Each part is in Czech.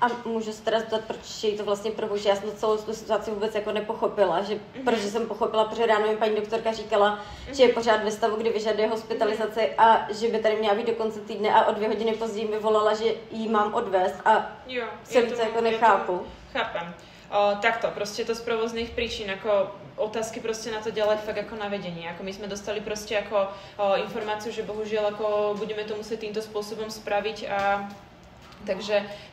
A můžu se teda zeptat, proč jí to vlastně probouší? Já jsem to celou situaci vůbec jako nepochopila, že protože jsem pochopila, protože ráno mi paní doktorka říkala, že je pořád ve stavu, kdy vyžaduje hospitalizaci a že by tady měla být do konce týdne a o 2 hodiny později mi volala, že jí mám odvést a celý to jako nechápu. Chápem. Takto, proste to z provozných príčin, ako otázky proste na to ďalej fakt ako na vedenie. Ako my sme dostali proste ako informáciu, že bohužiaľ ako budeme to musieť týmto spôsobom spraviť a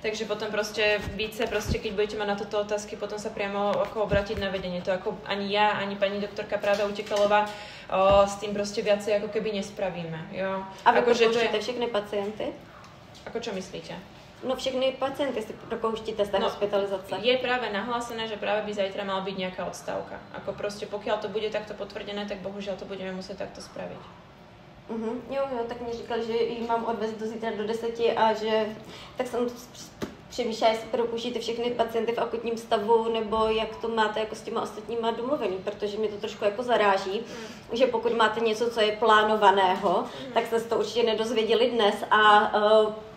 takže potom proste více, keď budete mať na toto otázky, potom sa priamo ako obrátiť na vedenie. To ako ani ja, ani pani doktorka práve Utekalová s tým proste viacej ako keby nespravíme. Jo. A vy propouštíte všechny pacienty? Ako čo myslíte? No všechny pacienty si propouštíte z té hospitalizace. Je práve nahlásené, že práve by zajtra mala byť nejaká odstávka. Ako proste pokiaľ to bude takto potvrdené, tak bohužiaľ to budeme musieť takto spraviť. Jo, tak mi říkal, že jí mám odvést do zítra do 10 a že tak jsem přemýšlela, jestli propouštíte všechny pacienty v akutním stavu, nebo jak to máte jako s těma ostatníma domluvený, protože mě to trošku jako zaráží, že pokud máte něco, co je plánovaného, tak jste to určitě nedozvěděli dnes a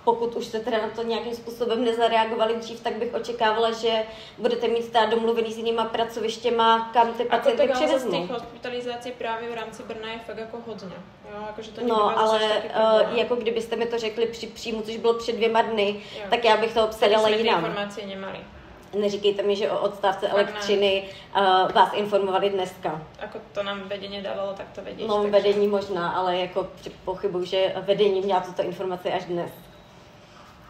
pokud už jste teda na to nějakým způsobem nezareagovali dřív, tak bych očekávala, že budete mít teda domluvený s jinýma pracovištěma, kam ty pacienty přiveznou. Ako tých hospitalizácií právě v rámci Brna je fakt jako hodně. Jo, akože to no, ale jako kdybyste mi to řekli při příjmu, což bylo před 2 dny, jo. Tak já bych to obsadila jinam. Informace nemali. Neříkejte mi, že o odstávce elektřiny vás informovali dneska. Ako to nám vedení dávalo, tak to vedíš. No, vedení možná, ale jako pochybuji, že vedení měla tuto informaci až dnes.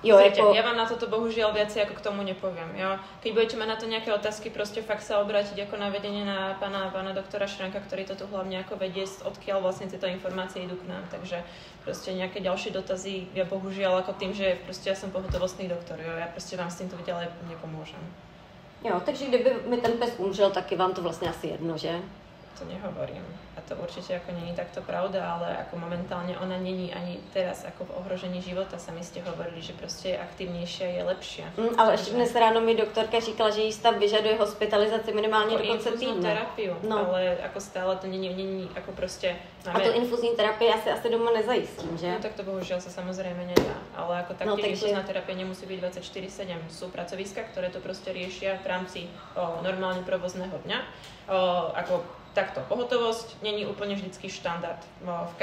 Jo, jako... Ja vám na toto bohužiaľ viacej ako k tomu nepoviem. Jo? Keď budete mať na to nejaké otázky, proste fakt sa obrátiť ako na vedenie na pána doktora Šranka, ktorý to tu hlavne ako vedie, odkiaľ vlastne tieto informácie idú k nám. Takže proste nejaké ďalšie dotazy, ja bohužiaľ ako tým, že proste ja som pohotovostný doktor, jo? Ja proste vám s týmto ďalej nepomôžem. Jo, takže kdyby mi ten pes umřel, tak je vám to vlastne asi jedno, že? To nehovorím. A to určite ako není takto pravda, ale ako momentálne ona není ani teraz ako v ohrožení života. Sami ste hovorili, že proste je aktivnější a je lepšia. Ale ještě dnes ráno mi doktorka říkala, že jí stav vyžaduje hospitalizaci minimálně do konce týdne. Terapiu, no. Ale ako stále to není ako proste... Máme... A tu infuzní terapii asi doma nezajistím, že? No tak to bohužiaľ sa samozrejme nedá. Ale ako taktiež infuzná terapia nemusí byť 24/7. Sú pracoviska, ktoré to proste riešia v rámci normálne provozného dňa. Ako takto, pohotovosť není úplne vždycky štandard v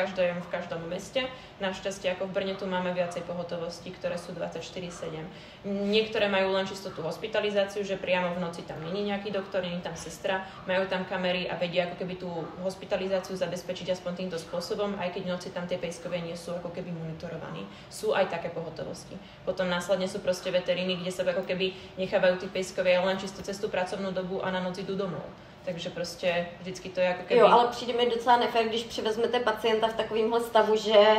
každom meste. Našťastie ako v Brne tu máme viacej pohotovostí, ktoré sú 24/7. Niektoré majú len čisto tú hospitalizáciu, že priamo v noci tam není nejaký doktor, není tam sestra, majú tam kamery a vedia ako keby tú hospitalizáciu zabezpečiť aspoň týmto spôsobom, aj keď v noci tam tie pejskovia nie sú ako keby monitorovaní. Sú aj také pohotovosti. Potom následne sú proste veteríny, kde sa ako keby nechávajú tí pejskovia len čisto cez tú pracovnú dobu a na noc idú domov. Takže prostě vždycky to je jako keby... Jo, ale přijde mi docela nefér, když přivezmete pacienta v takovémhle stavu, že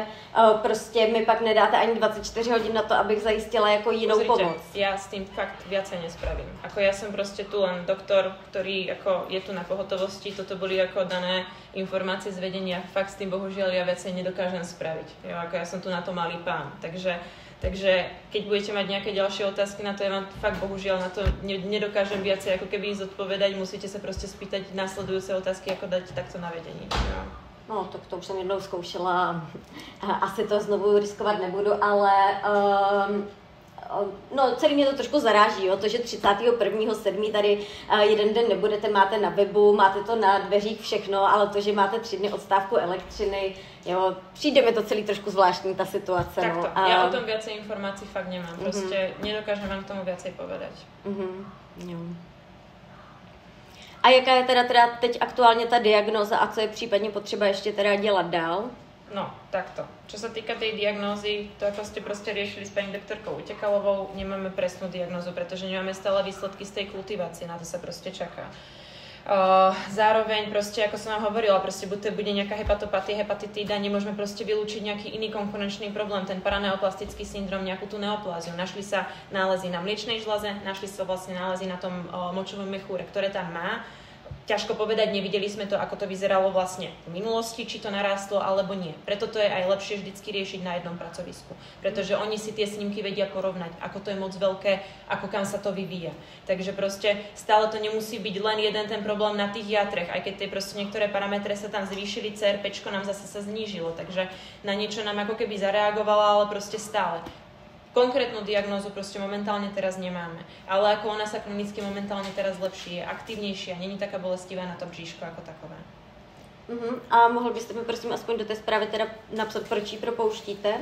prostě mi pak nedáte ani 24 hodin na to, abych zajistila jako jinou pomoc. Ja s tým fakt viacej nespravím. Ako ja som prostě tu len doktor, ktorý ako je tu na pohotovosti, toto boli ako dané informácie z vedenia, fakt s tým bohužiaľ ja viacej nedokážem spraviť. Jo, ako ja som tu na to malý pán. Takže keď budete mať nejaké ďalšie otázky na to, ja vám fakt bohužiaľ na to nedokážem viacej ako keby zodpovedať, musíte sa proste spýtať následujúce otázky, ako dať takto na vedení. Jo. No, tak to už jsem jednou zkoušela, asi to znovu riskovat nebudu, ale no, celý mě to trošku zaráží, jo, to, že 31.7. tady jeden den nebudete, máte na webu, máte to na dveřích všechno, ale to, že máte 3 dny odstávku elektřiny, jo, přijde mi to celý trošku zvláštní, ta situace. Takto, no. Ja o tom viacej informácií fakt nemám, proste nedokážem vám k tomu viacej povedať. Jo. A jaká je teda teď aktuálně ta diagnóza a co je případně potřeba ještě teda dělat dál? No, takto. Čo sa týka tej diagnózy, to ako ste proste riešili s pani doktorkou Utekalovou, nemáme presnú diagnózu, pretože nemáme stále výsledky z tej kultivácie, na to sa proste čaká. Zároveň proste, ako som vám hovorila, proste buď to bude nejaká hepatopatia, hepatitída, nemôžeme proste vylúčiť nejaký iný konkurenčný problém, ten paraneoplastický syndrom, nejakú tú neopláziu. Našli sa nálezy na mliečnej žľaze, našli sa vlastne nálezy na tom močovom mechúre, ktoré tam má. Ťažko povedať, nevideli sme to, ako to vyzeralo vlastne v minulosti, či to narástlo alebo nie. Preto to je aj lepšie vždycky riešiť na jednom pracovisku. Pretože oni si tie snímky vedia porovnať, ako to je moc veľké, ako kam sa to vyvíja. Takže proste stále to nemusí byť len jeden ten problém na tých játrech, aj keď tie proste niektoré parametre sa tam zvýšili, CRPčko nám zase sa znížilo, takže na niečo nám ako keby zareagovala, ale proste stále. konkrétnu diagnózu proste momentálne teraz nemáme. Ale ako ona sa klinicky momentálne teraz lepší, je aktívnejšia, není taká bolestivá na to bříško ako takové. A mohl byste mi prosím aspoň do té zprávy teda napsat, proč ji propouštíte?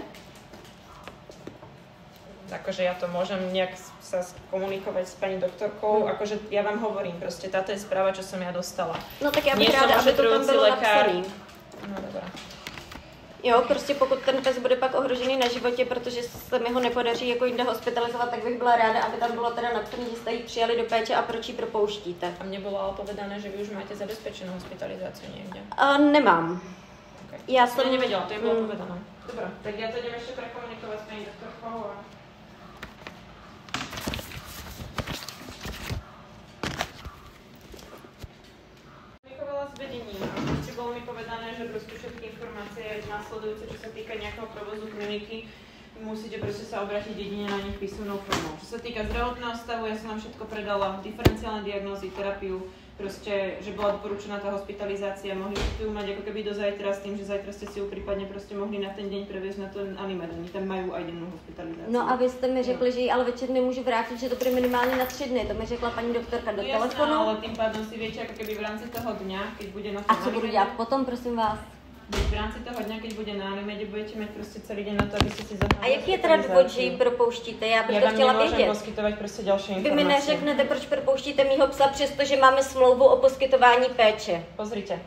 Akože ja to môžem nejak sa komunikovať s pani doktorkou, akože ja vám hovorím, proste táto je správa, čo som ja dostala. No tak já bych ráda, aby to tam bylo napsaný. No dobré. Jo, prostě pokud ten pes bude pak ohrožený na životě, protože se mi ho nepodaří jako jinde hospitalizovat, tak bych byla ráda, aby tam bylo teda napsané, že jste ji přijali do péče a proč ji propouštíte. A mne bolo ale povedané, že vy už máte zabezpečenú hospitalizáciu niekde. Nemám. Okay. Já jsem nevedela, to je bolo povedané. Dobre, tak ja to idem ešte prekomunikovať s pani doktorkou a... S vedením. Proste bolo mi povedané, že proste všetky informácie následujúce, čo sa týka nejakého provozu kliniky, musíte proste sa obrátiť jedine na nich písomnou formou. Čo sa týka zdravotného stavu, ja som vám všetko predala, diferenciálne diagnózy, terapiu, proste, že bola doporučená tá hospitalizácia, mohli ste ju mať ako keby do zajtra s tým, že zajtra ste si ju prípadne proste mohli na ten deň previesť na ten Animed, oni tam majú aj dennú hospitalizáciu. No a vy jste mi řekli, že ji ale večer nemůžu vrátit, že to bude minimálně na 3 dny, to mi řekla paní doktorka do telefonu. Ale tým pádom si viete, ako keby v rámci toho dňa, keď bude na tom A co budu dělat potom, prosím vás? V rámci toho dňa, keď bude na Animede, budete mať proste celý deň na to, aby ste si zahnali. A jaký je teda důvod, že ji propouštíte? Já bych to chtěla vědět. Ja vám nemôžem poskytovať proste ďalšie informácie. Vy mi neřeknete, proč propouštíte mýho psa, přestože máme smlouvu o poskytování péče. Pozrite.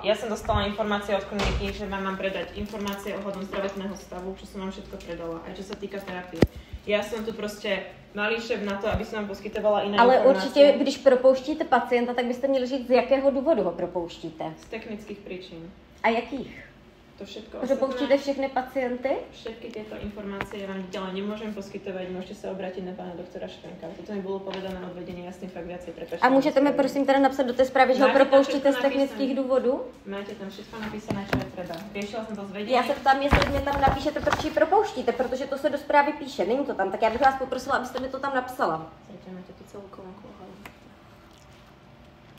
Ja som dostala informácie od kliniky, že vám mám predať informácie ohľadom zdravotného stavu, čo som vám všetko predala, aj čo sa týka terapie. Ja som tu proste malý šéf na to, aby som vám poskytovala iné ale informácie. Ale určitě, když propouštíte pacienta, tak byste měli říct, z jakého důvodu ho propouštíte. Z technických príčin. A jakých? To všetko propouštíte všechny pacienty? Všetky tieto informácie ja vám ďalej nemôžem poskytovať, môžete sa obrátiť na pána doktora Šrenka. Toto mi bolo povedané od vedenia, ja s tým fakt viacej prepáčte. A můžete mi prosím teda napsat do té zprávy, že ho propouštíte z technických důvodů? Máte tam všetko napísané, čo je treba. Riešila som to s vedením. Já se ptám, jestli mě tam napíšete, proč ji propouštíte, protože to se do zprávy píše, není to tam, tak já bych vás poprosila, abyste mi to tam napsala. Máte tu celú kolónku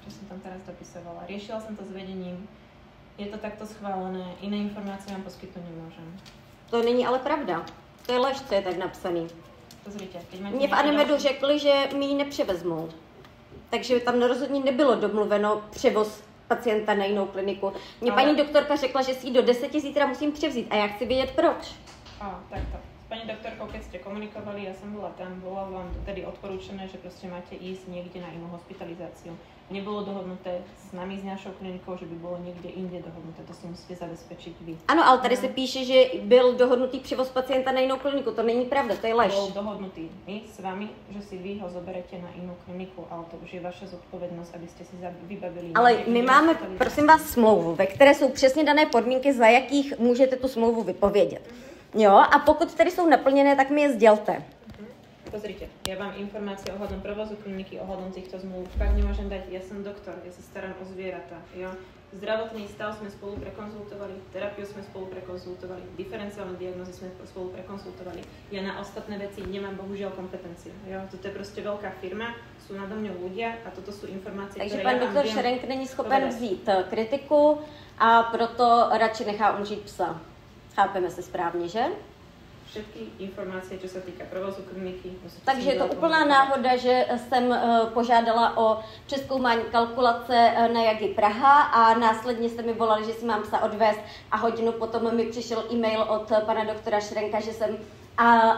čo som tam teraz dopisovala. Riešila som to s vedením. Je to takto schválené, iné informácie vám poskytnúť nemôžem. To není ale pravda. To je lež, co je tak napsaný. Pozrite, keď máte... Mně v Animedu řekli, že mi ji nepřevezmou. Takže tam rozhodně nebylo domluveno převoz pacienta na jinou kliniku. Mně paní doktorka řekla, že si ji do 10 zítra musím převzít a já chci vědět proč. Takto. S pani doktorkou, keď ste komunikovali, ja som bola tam, bolo vám tedy odporúčené, že proste máte ísť niekde na inú hospitalizáciu. Nebolo dohodnuté s nami, s našou klinikou, že by bolo niekde inde dohodnuté. To si musíte zabezpečiť vy. Ano, ale tady se píše, že byl dohodnutý převoz pacienta na jinou kliniku. To není pravda, to je lež. Bol dohodnutý my s vami, že si vy ho zoberete na inú kliniku, ale to už je vaša zodpovednosť, aby ste si vybavili. Ale my máme, prosím vás, smlouvu, ve které jsou přesně dané podmínky, za jakých můžete tu smlouvu vypovědět. Jo, a pokud tady jsou naplněné, tak mi je sdělte. Pozrite, ja vám informácie ohľadom provozu kliniky, ohľadom týchto zmluv fakt nemôžem dať. Ja som doktor, ja sa starám o zvieratá. Jo? Zdravotný stav sme spolu prekonzultovali, terapiu sme spolu prekonzultovali, diferenciálne diagnózy sme spolu prekonzultovali. Ja na ostatné veci nemám bohužiaľ kompetenciu. Jo? Toto je proste veľká firma, sú nado mňou ľudia a toto sú informácie, takže ktoré pan doktor Šrenk není schopen vzít kritiku a proto radši nechá umřít psa. Chápeme se správně, že? Všetky informácie, čo sa týka provozu kliniky. Takže je to úplná náhoda, že jsem požádala o přezkoumání kalkulace na Jagi Praha a následně jste mi volali, že si mám psa odvést a hodinu potom mi přišel e-mail od pana doktora Šrenka, že jsem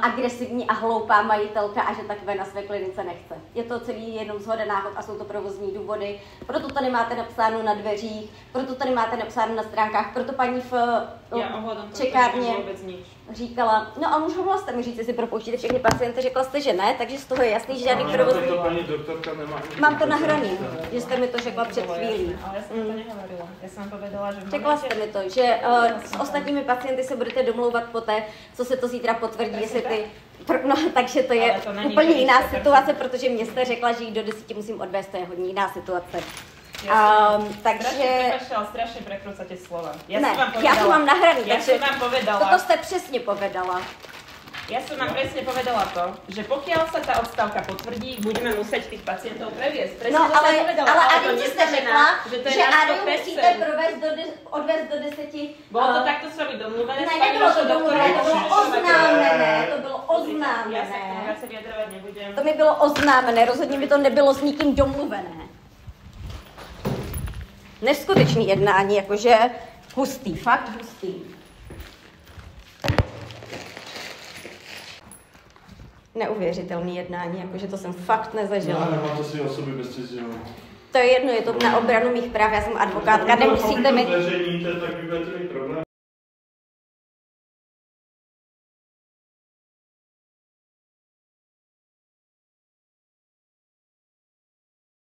agresivní a hloupá majitelka a že takové na své klinice nechce. Je to celý jenom zhoda náhod a jsou to provozní důvody. Proto to nemáte napsáno na dveřích, proto to nemáte napsáno na stránkách, proto paní v čekárně říkala, no a můžu jste mi říct, jestli propouštíte všechny pacienty, řekla jste, že ne, takže z toho je jasný, že žádný provozní... Mám to nahraný, že jste mi to řekla před chvílí. Ale já jsem to nehovorila, já jsem povedala, že... Řekla jste mi to, že s ostatními pacienty se budete domlouvat poté, co se to zítra potvrdí, jestli ty... No, takže to je úplně jiná situace, protože mě jste řekla, že jí do 10 musím odvést, to je hodně jiná situace. Takže... Strašne prekrúcate slova. Já to mám nahraný, takže... Toto jste přesně povedala. Ja som nám presne povedala to, že pokiaľ sa tá odstavka potvrdí, budeme musieť tých pacientov previesť. Presne No, to som povedala, ale to Adi, jste neznamená, řekla, že to je že na Adi 100%. musíte odvést do 10. Bolo to takto s vami domluvené? Ne, nebylo to domluvené, to bylo oznámené, to bylo Ja sa k tomu oznámené. viacej vyjadrovať nebudem. To mi bylo oznámené, rozhodně mi to nebylo s nikým domluvené. Neskutečný jednání, jakože hustý, fakt hustý. Neuvěřitelný jednání, jakože to jsem fakt nezažila. No, nemáte si osoby bez cizího. To je jedno, je to na obranu mých práv, já jsem advokátka, nemusíte mi... Pokud to zveřejníte, tak vy budete mít problém.